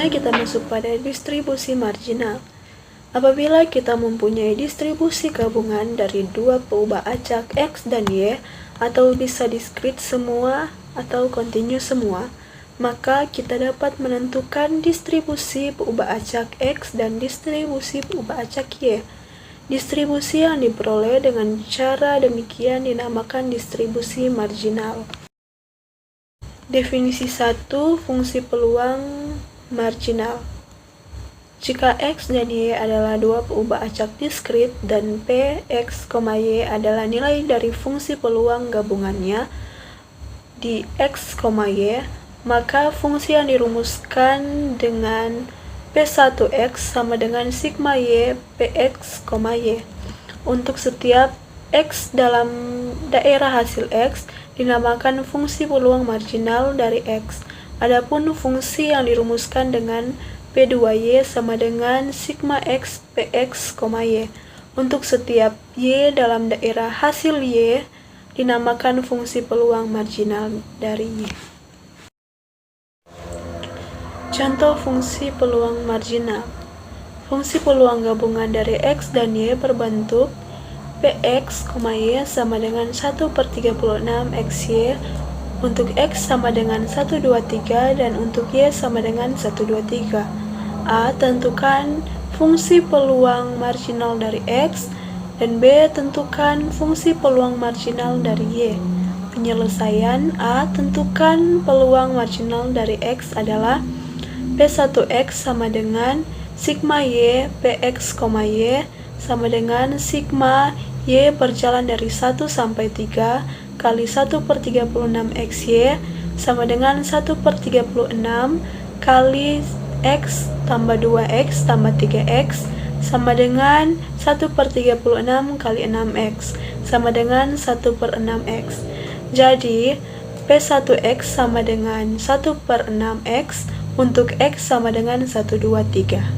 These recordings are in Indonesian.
Selanjutnya kita masuk pada distribusi marginal. Apabila kita mempunyai distribusi gabungan dari dua peubah acak X dan Y, atau bisa diskrit semua atau kontinu semua, maka kita dapat menentukan distribusi peubah acak X dan distribusi peubah acak Y. Distribusi yang diperoleh dengan cara demikian dinamakan distribusi marginal. Definisi 1 fungsi peluang marginal. Jika X dan Y adalah dua peubah acak diskrit dan P, X, Y adalah nilai dari fungsi peluang gabungannya di X, Y, maka fungsi yang dirumuskan dengan P1X sama dengan sigma Y, Px, Y. Untuk setiap X dalam daerah hasil X dinamakan fungsi peluang marginal dari X. Adapun fungsi yang dirumuskan dengan P2Y sama dengan sigma X, Px, Y. Untuk setiap Y dalam daerah hasil Y dinamakan fungsi peluang marginal dari Y. Contoh fungsi peluang marginal. Fungsi peluang gabungan dari X dan Y berbentuk Px, Y sama dengan 1/36 XY, untuk X sama dengan 123 dan untuk Y sama dengan 123. A. Tentukan fungsi peluang marginal dari X, dan B. Tentukan fungsi peluang marginal dari Y. Penyelesaian. A. Tentukan peluang marginal dari X adalah P1X sama dengan sigma Y, Px, Y sama dengan sigma Y berjalan dari 1 sampai 3 kali 1/36 XY sama dengan 1/36 kali X tambah 2X tambah 3X sama dengan 1/36 kali 6X sama dengan 1/6X. Jadi P1X sama dengan 1/6X untuk X sama dengan 123.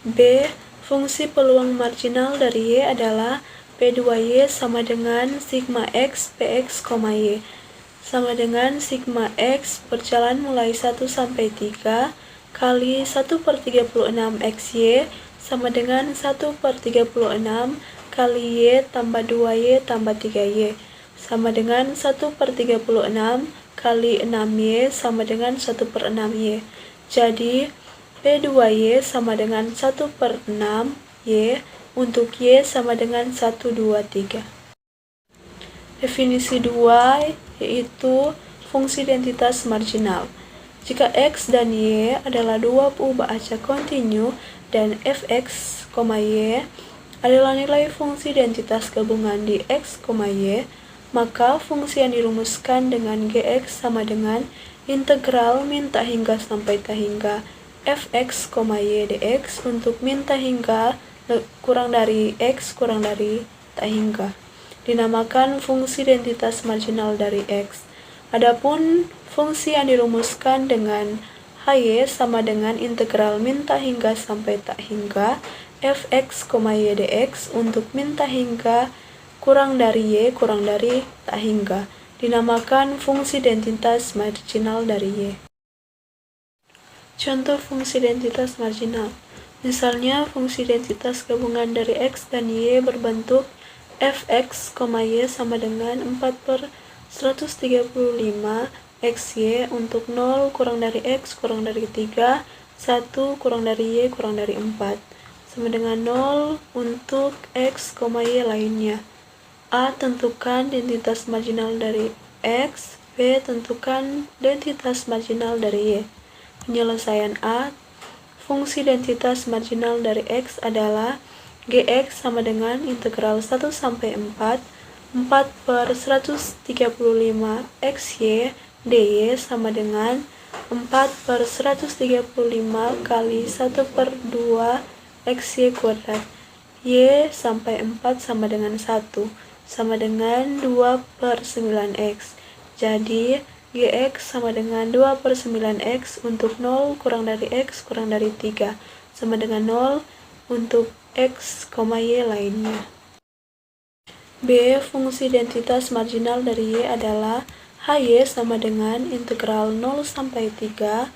B. Fungsi peluang marginal dari Y adalah P2Y sama dengan sigma X, Px, Y sama dengan sigma X berjalan mulai 1 sampai 3 kali 1/36 XY sama dengan 1/36 kali Y tambah 2Y tambah 3Y sama dengan 1/36 kali 6Y sama dengan 1/6Y. Jadi P2Y sama dengan 1/6Y untuk Y sama dengan 123. Definisi 2 yaitu fungsi identitas marginal. Jika X dan Y adalah dua peubah acak kontinu dan Fx, Y adalah nilai fungsi identitas gabungan di X, Y, maka fungsi yang dirumuskan dengan Gx sama dengan integral min tak hingga sampai tak hingga Fx, Y dx untuk min tak hingga kurang dari X kurang dari tak hingga dinamakan fungsi identitas marginal dari X. Adapun fungsi yang dirumuskan dengan Hy sama dengan integral min tak hingga sampai tak hingga Fx, Y dx untuk min tak hingga kurang dari Y kurang dari tak hingga dinamakan fungsi identitas marginal dari Y. Contoh fungsi identitas marginal. Misalnya fungsi identitas gabungan dari X dan Y berbentuk Fx, Y sama dengan 4/135 XY untuk 0 kurang dari X kurang dari 3, 1 kurang dari Y kurang dari 4 sama dengan 0 untuk X, Y lainnya. A. Tentukan identitas marginal dari X. B. Tentukan identitas marginal dari Y. Penyelesaian A. Fungsi identitas marginal dari X adalah Gx sama dengan integral 1 sampai 4 4/135 XY dy sama dengan 4/135 kali 1/2 XY kuadrat. Y sampai 4 sama dengan 1 sama dengan 2/9X. Jadi Gx sama dengan 2/9X untuk 0 kurang dari X kurang dari 3 sama dengan 0 untuk X, Y lainnya. B. Fungsi identitas marginal dari Y adalah Hy sama dengan integral 0 sampai 3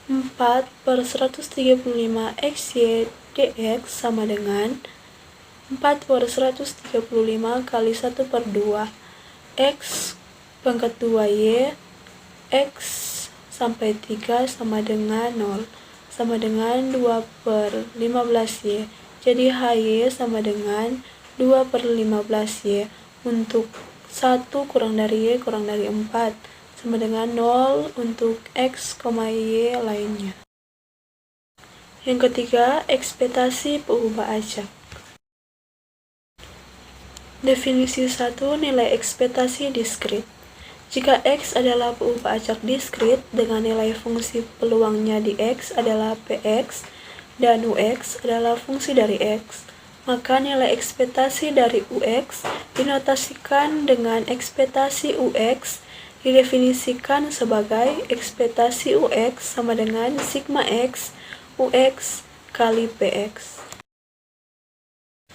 4/135 XY dx sama dengan 4/135 kali 1/2 X pangkat 2Y X sampai 3 sama dengan 0 sama dengan 2/15Y. Jadi HY sama dengan 2/15Y. Untuk 1 kurang dari Y kurang dari 4 sama dengan 0 untuk X, Y lainnya. Yang ketiga, ekspektasi peubah acak. Definisi 1, nilai ekspektasi diskrit. Jika X adalah peubah acak diskrit dengan nilai fungsi peluangnya di X adalah Px dan Ux adalah fungsi dari X, maka nilai ekspektasi dari Ux dinotasikan dengan ekspektasi Ux didefinisikan sebagai ekspektasi Ux sama dengan sigma X Ux kali Px.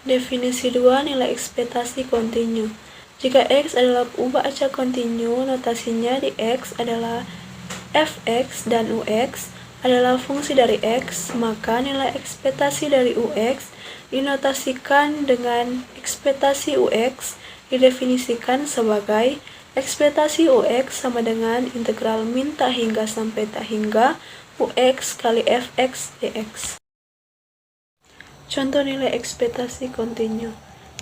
Definisi 2, nilai ekspektasi kontinu. Jika X adalah peubah acak kontinu, notasinya di X adalah Fx dan Ux adalah fungsi dari X, maka nilai ekspektasi dari Ux dinotasikan dengan ekspektasi Ux didefinisikan sebagai ekspektasi Ux sama dengan integral min tak hingga sampai tak hingga Ux kali Fx dx. Contoh nilai ekspektasi kontinu.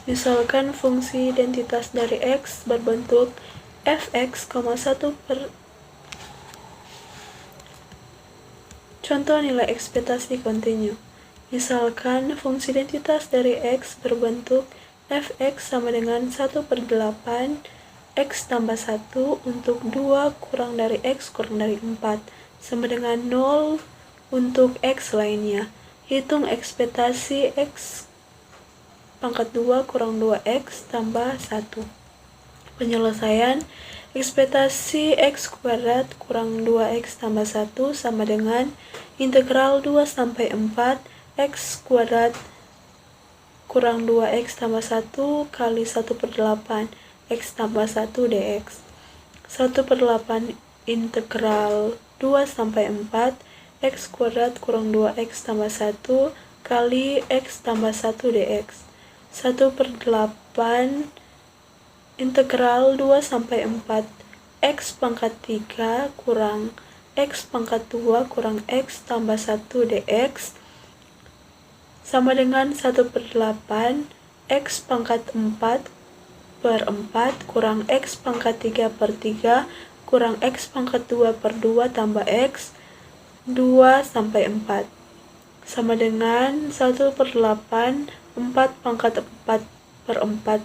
Misalkan fungsi identitas dari X berbentuk Fx, 1 per. Contoh nilai ekspektasi kontinu. Misalkan fungsi identitas dari X berbentuk Fx sama dengan 1/8 X tambah 1 untuk 2 kurang dari X kurang dari 4 sama dengan 0 untuk X lainnya. Hitung ekspektasi X pangkat 2 kurang 2X tambah 1. Penyelesaian ekspektasi X kuadrat kurang 2X tambah 1 sama dengan integral 2 sampai 4 X kuadrat kurang 2X tambah 1 kali 1/8 X tambah 1 dx. 1/8 integral 2 sampai 4 X kuadrat kurang 2X tambah 1 kali X tambah 1 dx. 1/8 integral 2 sampai 4 X pangkat 3 kurang X pangkat 2 kurang X tambah 1 dx sama dengan 1/8 X pangkat 4/4 kurang X pangkat 3/3 kurang X pangkat 2/2 tambah X 2 sampai 4 sama dengan 1/8 4 pangkat 4/4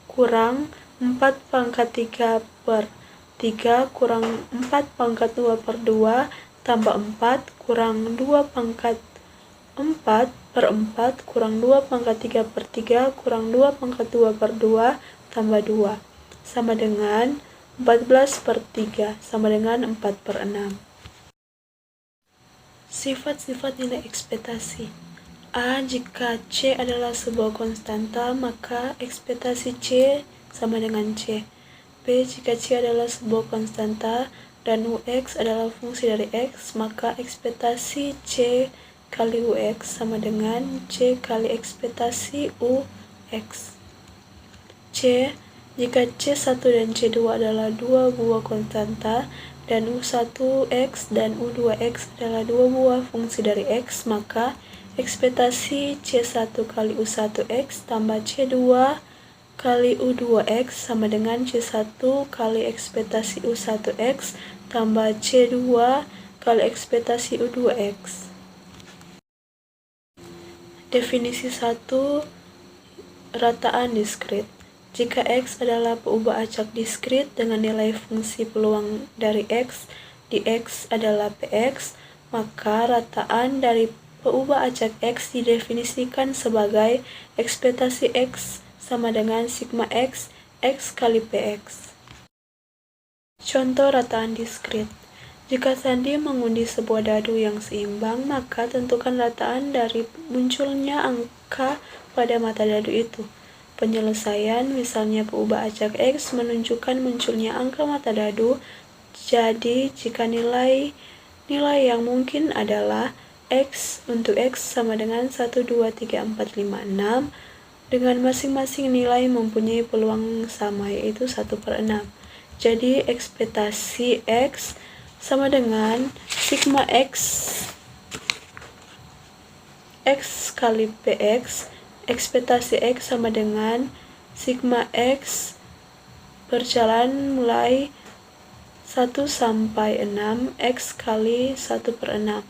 kurang 4 pangkat 3/3 kurang 4 pangkat 2/2 tambah 4 kurang 2 pangkat 4/4 kurang 2 pangkat 3/3 kurang 2 pangkat 2/2 tambah 2 sama dengan 14/3 sama dengan 4/6. Sifat-sifat nilai ekspektasi. A. Jika C adalah sebuah konstanta, maka ekspektasi C sama dengan C. B. Jika C adalah sebuah konstanta dan Ux adalah fungsi dari X, maka ekspektasi C kali Ux sama dengan C kali ekspektasi Ux. C. Jika C1 dan C2 adalah dua buah konstanta dan U1X dan U2X adalah dua buah fungsi dari X, maka ekspektasi C1 kali U1X tambah C2 kali U2X sama dengan C1 kali ekspektasi U1X tambah C2 kali ekspektasi U2X. Definisi 1, rataan diskrit. Jika X adalah peubah acak diskrit dengan nilai fungsi peluang dari X di X adalah Px, maka rataan dari peubah acak X didefinisikan sebagai ekspektasi X sama dengan sigma X, X kali Px. Contoh rataan diskrit. Jika Sandi mengundi sebuah dadu yang seimbang, maka tentukan rataan dari munculnya angka pada mata dadu itu. Penyelesaian, misalnya peubah acak X menunjukkan munculnya angka mata dadu, jadi jika nilai Nilai yang mungkin adalah X untuk X sama dengan 1, 2, 3, 4, 5, 6 dengan masing-masing nilai mempunyai peluang sama yaitu 1/6. Jadi ekspektasi X sama dengan sigma X kali PX. Ekspektasi X sama dengan sigma X berjalan mulai 1 sampai 6 X kali 1/6.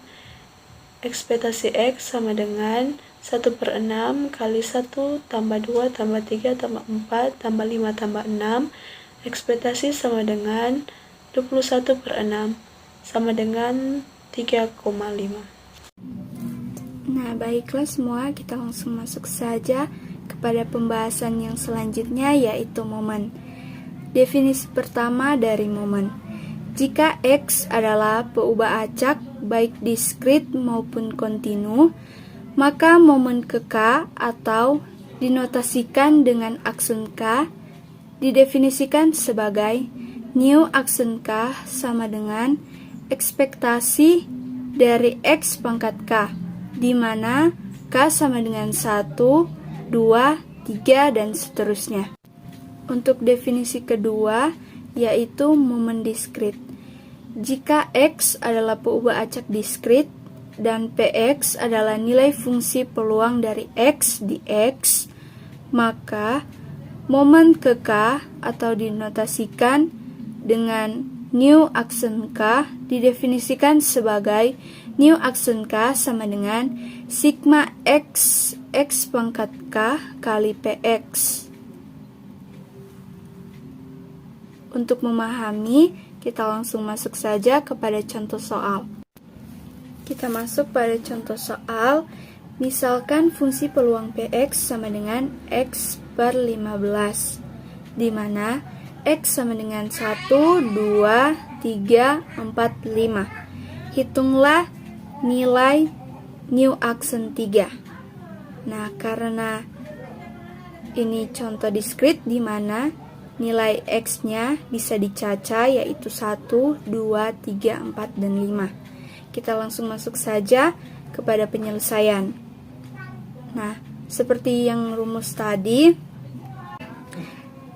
Ekspektasi X sama dengan 1/6 kali 1 tambah 2 tambah 3 tambah 4 tambah 5 tambah 6. Ekspektasi sama dengan 21/6 sama dengan 3,5. Nah, baiklah semua, kita langsung masuk saja kepada pembahasan yang selanjutnya, yaitu momen. Definisi pertama dari momen. Jika X adalah peubah acak baik diskrit maupun kontinu, maka momen ke K atau dinotasikan dengan aksen K didefinisikan sebagai new aksen K sama dengan ekspektasi dari X pangkat K, di mana K sama dengan 1, 2, 3, dan seterusnya. Untuk definisi kedua, yaitu momen diskrit. Jika X adalah peubah acak diskrit dan Px adalah nilai fungsi peluang dari X di X, maka momen ke K atau dinotasikan dengan new aksen K didefinisikan sebagai new aksen K sama dengan sigma X pangkat K kali Px. Untuk memahami, kita langsung masuk saja kepada contoh soal. Kita masuk pada contoh soal. Misalkan fungsi peluang Px sama dengan X/15, di mana X sama dengan 1, 2, 3, 4, 5. Hitunglah nilai new aksen 3. Nah, karena ini contoh diskrit di mana nilai X-nya bisa dicaca yaitu 1, 2, 3, 4, dan 5. Kita langsung masuk saja kepada penyelesaian. Nah, seperti yang rumus tadi,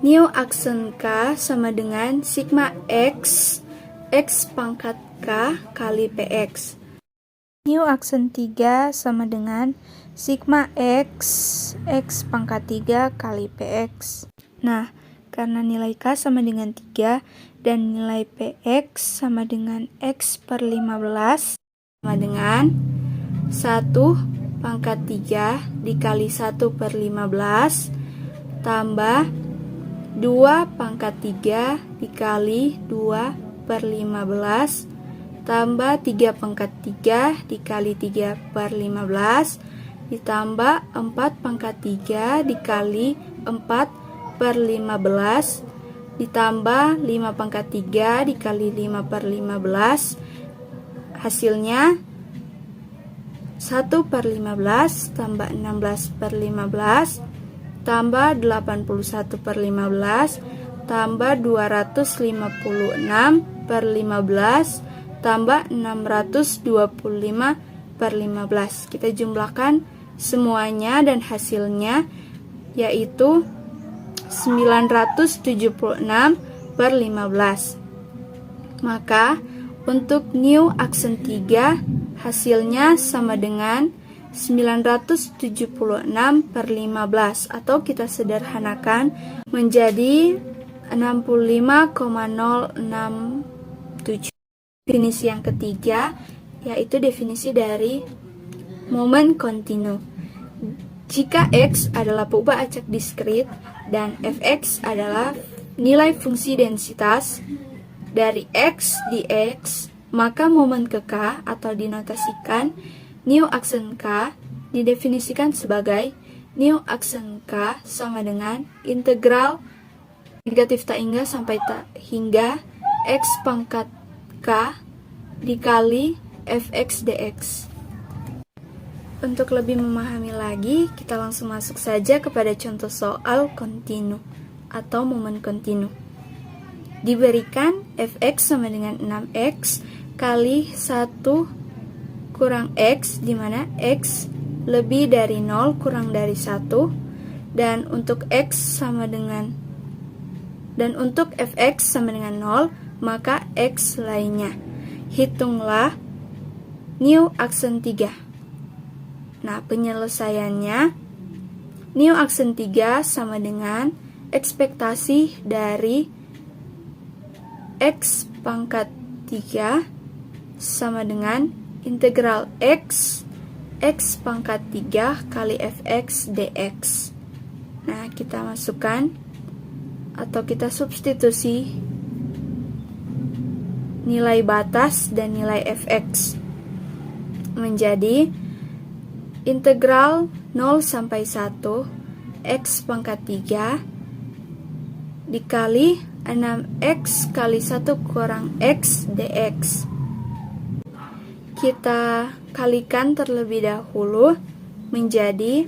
new aksen K sama dengan sigma X pangkat K kali Px. New aksen 3 sama dengan sigma X pangkat 3 kali Px. Nah, karena nilai K sama dengan 3 dan nilai Px sama dengan X/15 sama dengan 1 pangkat 3 dikali 1/15 tambah 2 pangkat 3 dikali 2/15 tambah 3 pangkat 3 dikali 3/15 ditambah 4 pangkat 3 dikali 4/15 ditambah 5 pangkat 3 dikali 5/15. Hasilnya 1/15 tambah 16/15 tambah 81/15 tambah 256/15 tambah 625/15. Kita jumlahkan semuanya dan hasilnya yaitu 976/15. Maka untuk new aksen 3 hasilnya sama dengan 976/15 atau kita sederhanakan menjadi 65,067. Definisi yang ketiga yaitu definisi dari momen kontinu. Jika X adalah peubah acak diskrit dan Fx adalah nilai fungsi densitas dari X di X, maka momen ke K atau dinotasikan new aksen K didefinisikan sebagai new aksen K sama dengan integral negatif tak hingga sampai tak hingga X pangkat K dikali Fx dx. Untuk lebih memahami lagi, kita langsung masuk saja kepada contoh soal kontinu atau momen kontinu. Diberikan Fx sama dengan 6x kali 1 kurang X, di mana X lebih dari 0 kurang dari 1, dan untuk X sama dengan untuk fx sama dengan 0, maka X lainnya. Hitunglah new aksen 3. Nah, penyelesaiannya new aksen 3 sama dengan ekspektasi dari X pangkat 3 sama dengan integral X pangkat 3 kali fx dx. Nah, kita masukkan atau kita substitusi nilai batas dan nilai fx menjadi integral 0 sampai 1 x pangkat 3 dikali 6x kali 1 kurang x dx. Kita kalikan terlebih dahulu menjadi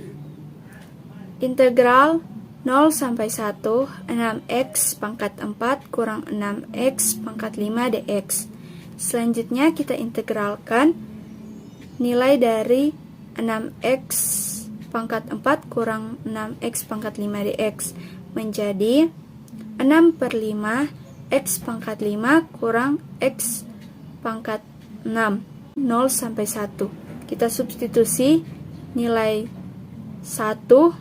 integral 0 sampai 1 6x pangkat 4 kurang 6x pangkat 5 dx. Selanjutnya kita integralkan nilai dari 6x pangkat 4 kurang 6x pangkat 5 dx menjadi 6/5 x pangkat 5 kurang x pangkat 6 0 sampai 1. Kita substitusi nilai 1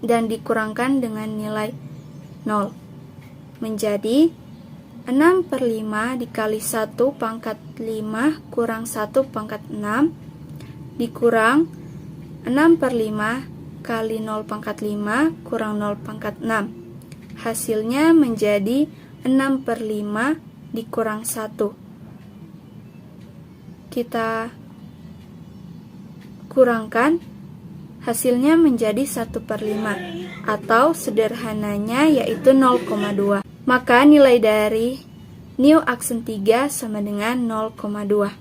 dan dikurangkan dengan nilai 0 menjadi 6/5 dikali 1 pangkat 5 kurang 1 pangkat 6 dikurang 6/5 kali 0 pangkat 5 kurang 0 pangkat 6. Hasilnya menjadi 6/5 dikurang 1. Kita kurangkan, hasilnya menjadi 1/5 atau sederhananya yaitu 0,2. Maka nilai dari new aksen 3 sama dengan 0,2.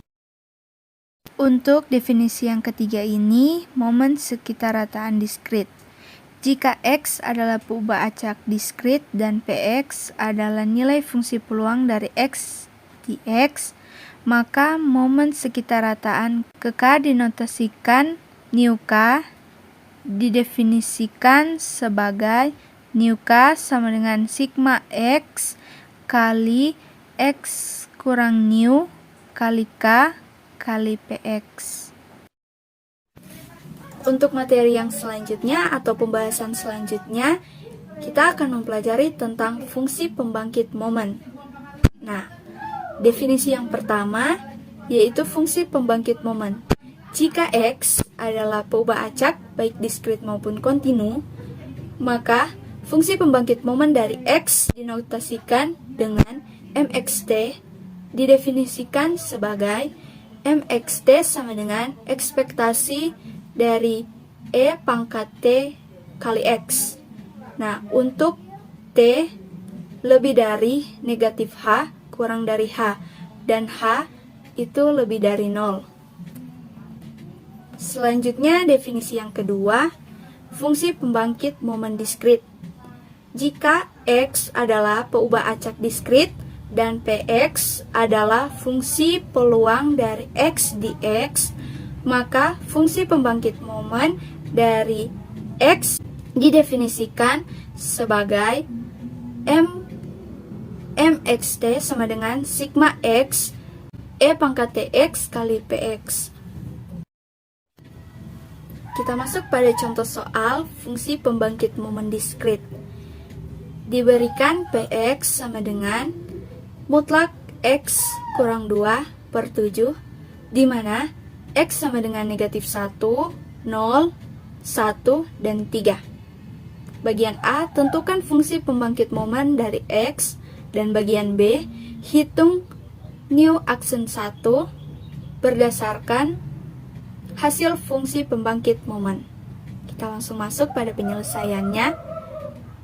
Untuk definisi yang ketiga ini, momen sekitar rataan diskrit. Jika X adalah peubah acak diskrit dan Px adalah nilai fungsi peluang dari X dx, maka momen sekitar rataan ke K dinotasikan new K, didefinisikan sebagai new K sama dengan sigma X kali X kurang new kali K kali Px. Untuk materi yang selanjutnya atau pembahasan selanjutnya, kita akan mempelajari tentang fungsi pembangkit momen. Nah, definisi yang pertama yaitu fungsi pembangkit momen. Jika X adalah peubah acak baik diskrit maupun kontinu, maka fungsi pembangkit momen dari X dinotasikan dengan mxt, didefinisikan sebagai mxt sama dengan ekspektasi dari E pangkat T kali X. Nah, untuk T lebih dari negatif H kurang dari H, dan H itu lebih dari 0. Selanjutnya, definisi yang kedua, fungsi pembangkit momen diskrit. Jika X adalah peubah acak diskrit dan Px adalah fungsi peluang dari X dx, maka fungsi pembangkit momen dari X didefinisikan sebagai mxt sama dengan sigma X E pangkat Tx kali Px. Kita masuk pada contoh soal fungsi pembangkit momen diskrit. Diberikan Px sama dengan mutlak X kurang 2/7, di mana X sama dengan negatif 1, 0, 1, dan 3. Bagian A, tentukan fungsi pembangkit momen dari X, dan bagian B, hitung new aksen 1 berdasarkan hasil fungsi pembangkit momen. Kita langsung masuk pada penyelesaiannya.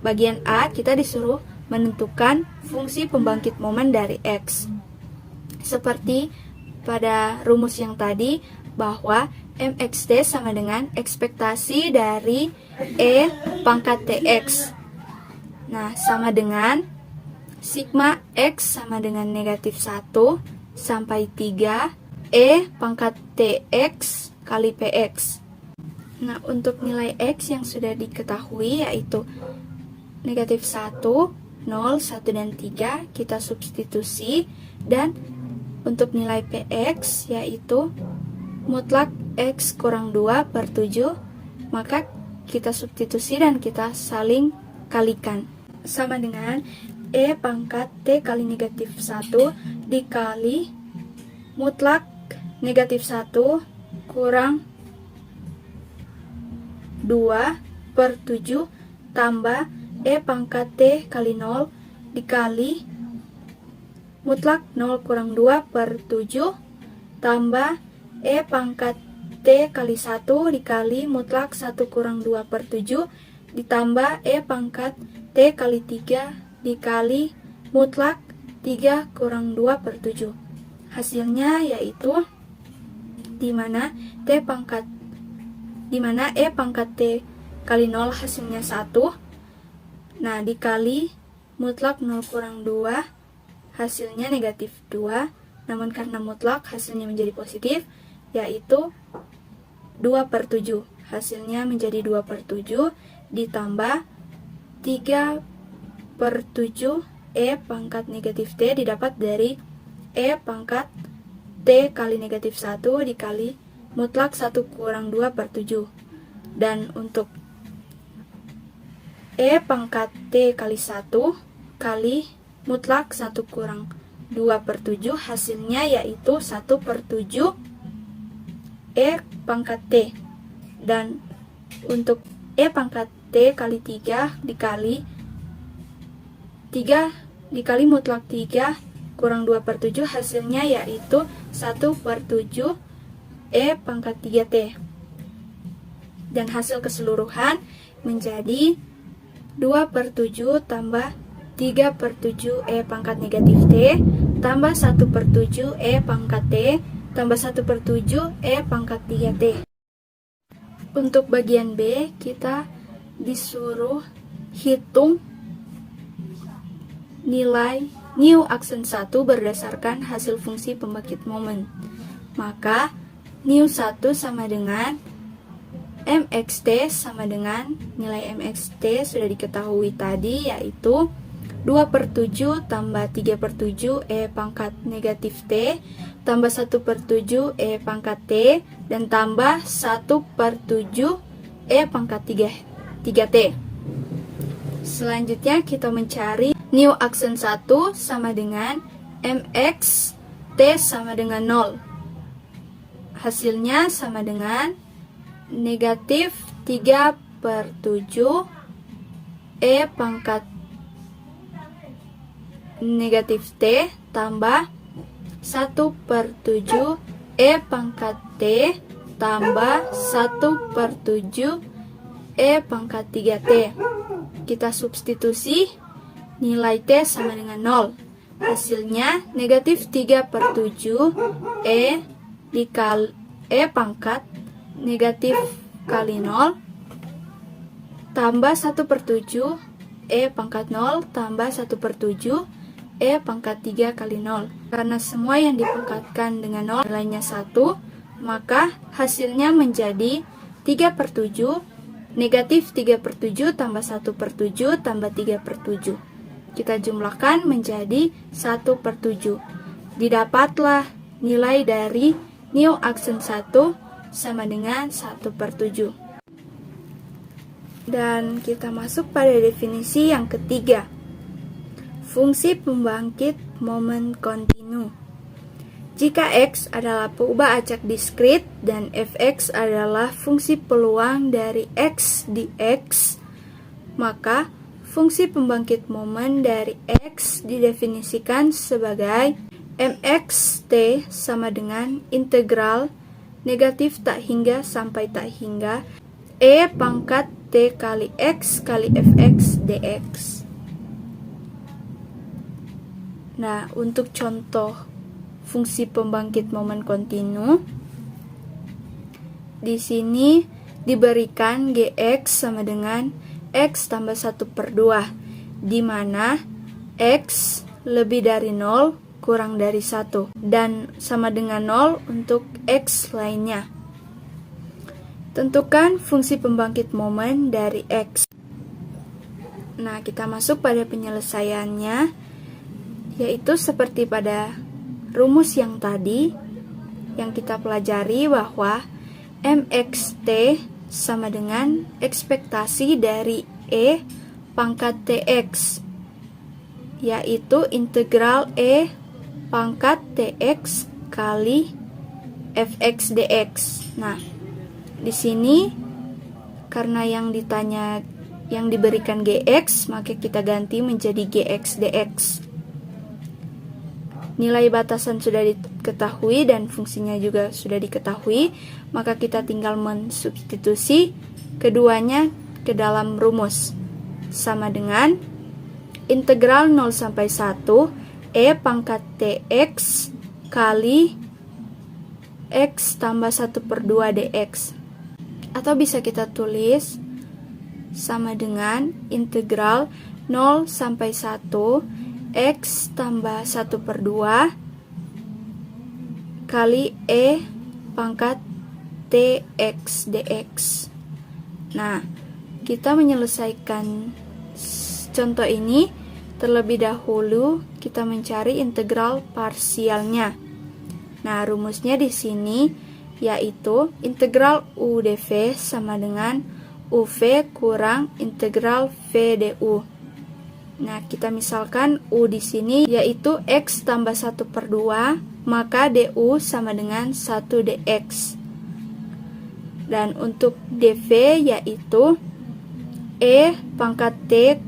Bagian A, kita disuruh menentukan fungsi pembangkit momen dari X. Seperti pada rumus yang tadi, bahwa mxt sama dengan ekspektasi dari E pangkat Tx. Nah, sama dengan sigma X sama dengan negatif 1, sampai 3 E pangkat TX kali PX. Nah, untuk nilai X yang sudah diketahui yaitu negatif 1, 0, 1, dan 3 kita substitusi, dan untuk nilai PX yaitu mutlak X kurang 2 per 7, maka kita substitusi dan kita saling kalikan. Sama dengan E pangkat T kali negatif 1 dikali mutlak negatif 1 kurang 2 per 7 tambah E pangkat T kali 0 dikali mutlak 0 kurang 2 per 7 tambah E pangkat T kali 1 dikali mutlak 1 kurang 2 per 7 ditambah E pangkat T kali 3 dikali mutlak 3 kurang 2 per 7. Hasilnya yaitu dimana E pangkat T kali 0 hasilnya 1. Nah, dikali mutlak 0 kurang 2 hasilnya negatif 2. Namun karena mutlak hasilnya menjadi positif, yaitu 2 per 7. Hasilnya menjadi 2 per 7 ditambah 3 per 7 E pangkat negatif T didapat dari E pangkat T kali negatif 1 dikali mutlak 1 kurang 2 per 7. Dan untuk E pangkat T kali 1 kali mutlak 1 kurang 2 per 7 hasilnya yaitu 1 per 7 E pangkat T. Dan untuk E pangkat T kali 3 dikali mutlak 3 kurang 2 per 7 hasilnya yaitu 1 per 7 E pangkat 3T. Dan hasil keseluruhan menjadi 2 per 7 tambah 3 per 7 E pangkat negatif T tambah 1 per 7 E pangkat T tambah 1 per 7 E pangkat 3T. Untuk bagian B, kita disuruh hitung nilai new aksen 1 berdasarkan hasil fungsi pembangkit momen. Maka new 1 sama dengan MXT sama dengan nilai MXT sudah diketahui tadi, yaitu 2 per 7 tambah 3 per 7 E pangkat negatif T tambah 1 per 7 E pangkat T dan tambah 1 per 7 E pangkat 3T. Selanjutnya kita mencari new aksen 1 sama dengan MX T sama dengan 0. Hasilnya sama dengan negatif 3 per 7 E pangkat negatif T tambah 1 per 7 E pangkat T tambah 1 per 7 E pangkat 3T. Kita substitusi, nilai T sama dengan 0. Hasilnya negatif 3 per 7 E dikali E pangkat negatif kali 0 tambah 1 per 7 E pangkat 0 tambah 1 per 7 E pangkat 3 kali 0. Karena semua yang dipangkatkan dengan 0 nilainya 1, maka hasilnya menjadi 3 per 7 negatif 3 per 7 tambah 1 per 7 tambah 3 per 7. Kita jumlahkan menjadi 1 per 7. Didapatlah nilai dari new aksen 1 sama dengan 1 per 7. Dan kita masuk pada definisi yang ketiga. Fungsi pembangkit momen kontinu. Jika X adalah perubahan acak diskrit dan Fx adalah fungsi peluang dari X di X, maka fungsi pembangkit momen dari X didefinisikan sebagai mxt sama dengan integral negatif tak hingga sampai tak hingga E pangkat T kali X kali Fx dx. Nah, untuk contoh fungsi pembangkit momen kontinu, di sini diberikan Gx sama dengan X tambah 1 per 2, di mana X lebih dari 0 kurang dari 1 dan sama dengan 0 untuk X lainnya. Tentukan fungsi pembangkit momen dari X. Nah, kita masuk pada penyelesaiannya, yaitu seperti pada rumus yang tadi yang kita pelajari bahwa MXT sama dengan ekspektasi dari E pangkat TX, yaitu integral E pangkat TX kali Fx dx. Nah, di sini karena yang diberikan Gx, maka kita ganti menjadi Gx dx. Nilai batasan sudah diketahui dan fungsinya juga sudah diketahui, maka kita tinggal mensubstitusi keduanya ke dalam rumus. Sama dengan integral 0 sampai 1 E pangkat TX kali X tambah 1/2 dx. Atau bisa kita tulis sama dengan integral 0 sampai 1 X tambah 1/2 kali E pangkat TX dx. Nah, kita menyelesaikan contoh ini. Terlebih dahulu kita mencari integral parsialnya. Nah, rumusnya di sini yaitu integral U dV sama dengan UV kurang integral V du. Nah, kita misalkan U di sini yaitu X tambah 1/2, maka du sama dengan 1 dx. Dan untuk dV yaitu E pangkat T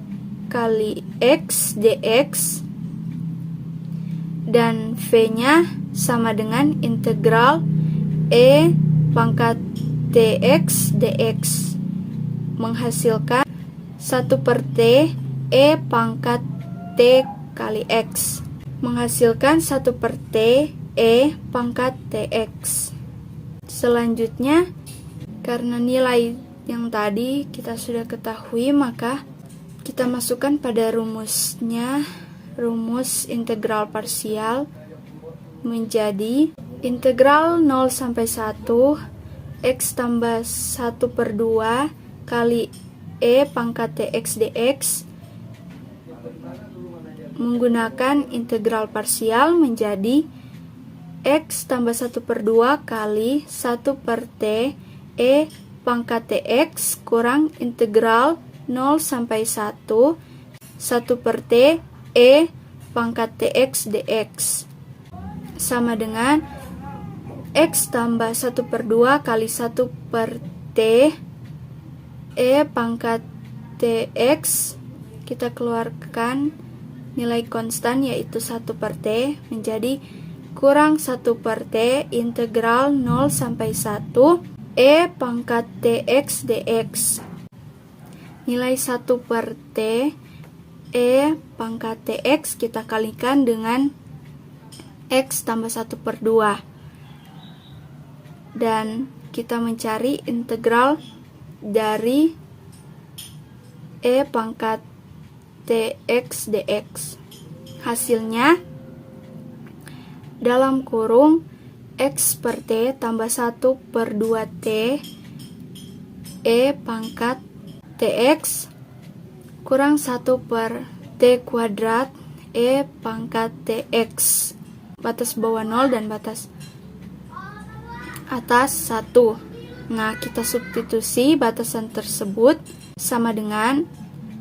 kali X dx, dan V-nya sama dengan integral E pangkat TX dx, menghasilkan 1/T E pangkat T kali X, menghasilkan 1/T E pangkat TX. Selanjutnya, karena nilai yang tadi kita sudah ketahui, maka kita masukkan pada rumusnya, rumus integral parsial menjadi integral 0 sampai 1 X tambah 1/2 kali E pangkat TX dx, menggunakan integral parsial menjadi X tambah 1/2 kali 1/T E pangkat TX kurang integral 0 sampai 1 1/T E pangkat TX dx, sama dengan X tambah 1/2 kali 1/T E pangkat TX. Kita keluarkan nilai konstan yaitu 1/T menjadi kurang 1/T integral 0 sampai 1 E pangkat TX dx. Nilai 1/T E pangkat TX kita kalikan dengan X tambah 1/2. Dan kita mencari integral dari E pangkat TX dx. Hasilnya, dalam kurung X per T tambah 1/2T E pangkat TX kurang 1/T kuadrat E pangkat TX. Batas bawah 0 dan batas atas 1. Nah, kita substitusi batasan tersebut sama dengan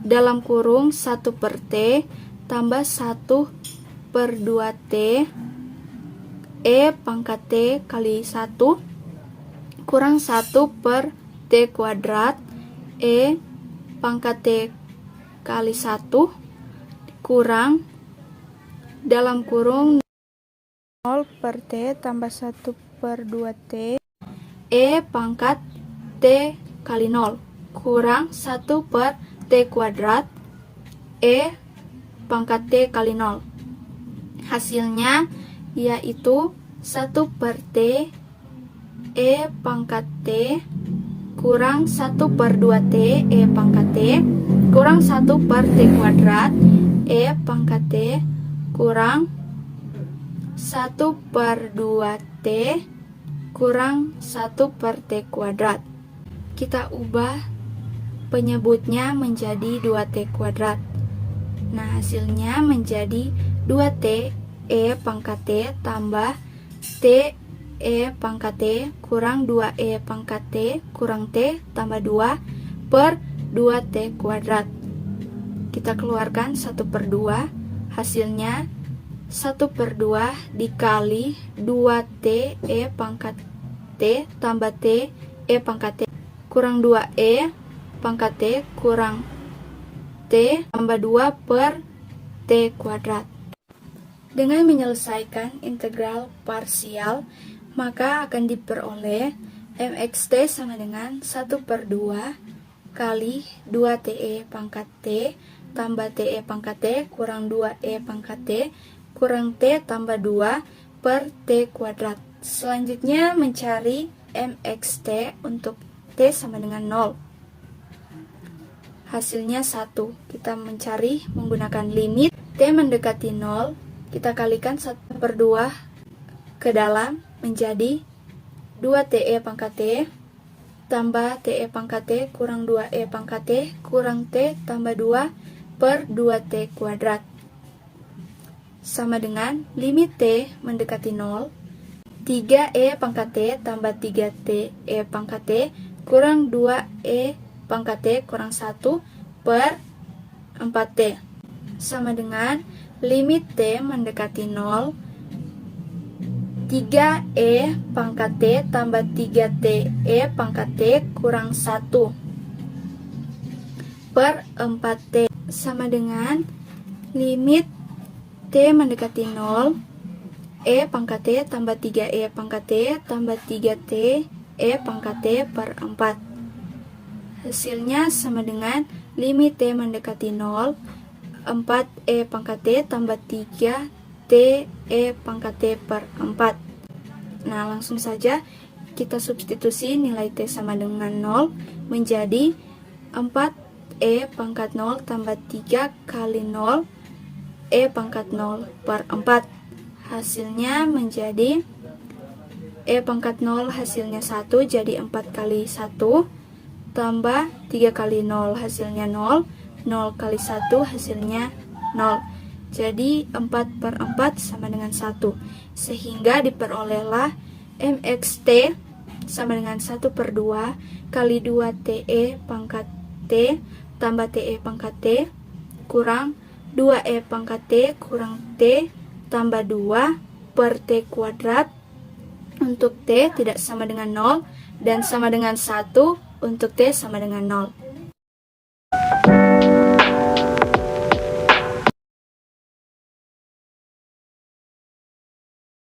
dalam kurung 1/T tambah 1/2T E pangkat T kali 1 kurang 1/T kuadrat E pangkat T kali 1 kurang dalam kurung 0/T tambah 1/2T E pangkat T kali 0 kurang 1/T kuadrat E pangkat T kali 0. Hasilnya yaitu 1/T E pangkat T kurang 1/2T E pangkat T kurang 1/T kuadrat E pangkat T kurang 1/2 T kurang 1/T kuadrat. Kita ubah penyebutnya menjadi 2T kuadrat. Nah, hasilnya menjadi 2T E pangkat T tambah T E pangkat T kurang 2E pangkat T kurang T tambah 2/2T kuadrat. Kita keluarkan 1/2, hasilnya 1/2 dikali 2T E pangkat T tambah T E pangkat T kurang 2E pangkat T kurang T tambah 2/T kuadrat. Dengan menyelesaikan integral parsial, maka akan diperoleh mxt sama dengan 1/2 kali 2TE pangkat T tambah TE pangkat T kurang 2E pangkat T kurang T tambah 2/T kuadrat. Selanjutnya mencari mxt untuk T sama dengan 0. Hasilnya 1. Kita mencari menggunakan limit T mendekati 0. Kita kalikan 1/2 ke dalam menjadi 2TE pangkat T tambah TE pangkat T kurang 2E pangkat T kurang T tambah 2/2T kuadrat. Sama dengan limit T mendekati 0. 3E pangkat T tambah 3TE pangkat T kurang 2E pangkat T kurang 1/4T. Sama dengan limit T mendekati 0. 3E pangkat T tambah 3TE pangkat T kurang 1/4T. Sama dengan limit T mendekati 0. E pangkat T tambah 3E pangkat T tambah 3TE pangkat T per 4. Hasilnya sama dengan limit T mendekati 0. 4E pangkat T tambah 3TE pangkat T per 4. Nah, langsung saja kita substitusi nilai T sama dengan 0 menjadi 4E pangkat 0 tambah 3 kali 0 E pangkat 0 per 4. Hasilnya menjadi E pangkat 0 hasilnya 1, jadi 4 kali 1 tambah 3 kali 0 hasilnya 0. 0 kali 1 hasilnya 0. Jadi 4/4 sama dengan 1. Sehingga diperolehlah mxt sama dengan 1/2 kali 2TE pangkat T tambah TE pangkat T kurang 2E pangkat T kurang T tambah 2/T kuadrat. Untuk T tidak sama dengan 0 dan sama dengan 1 untuk T sama dengan 0.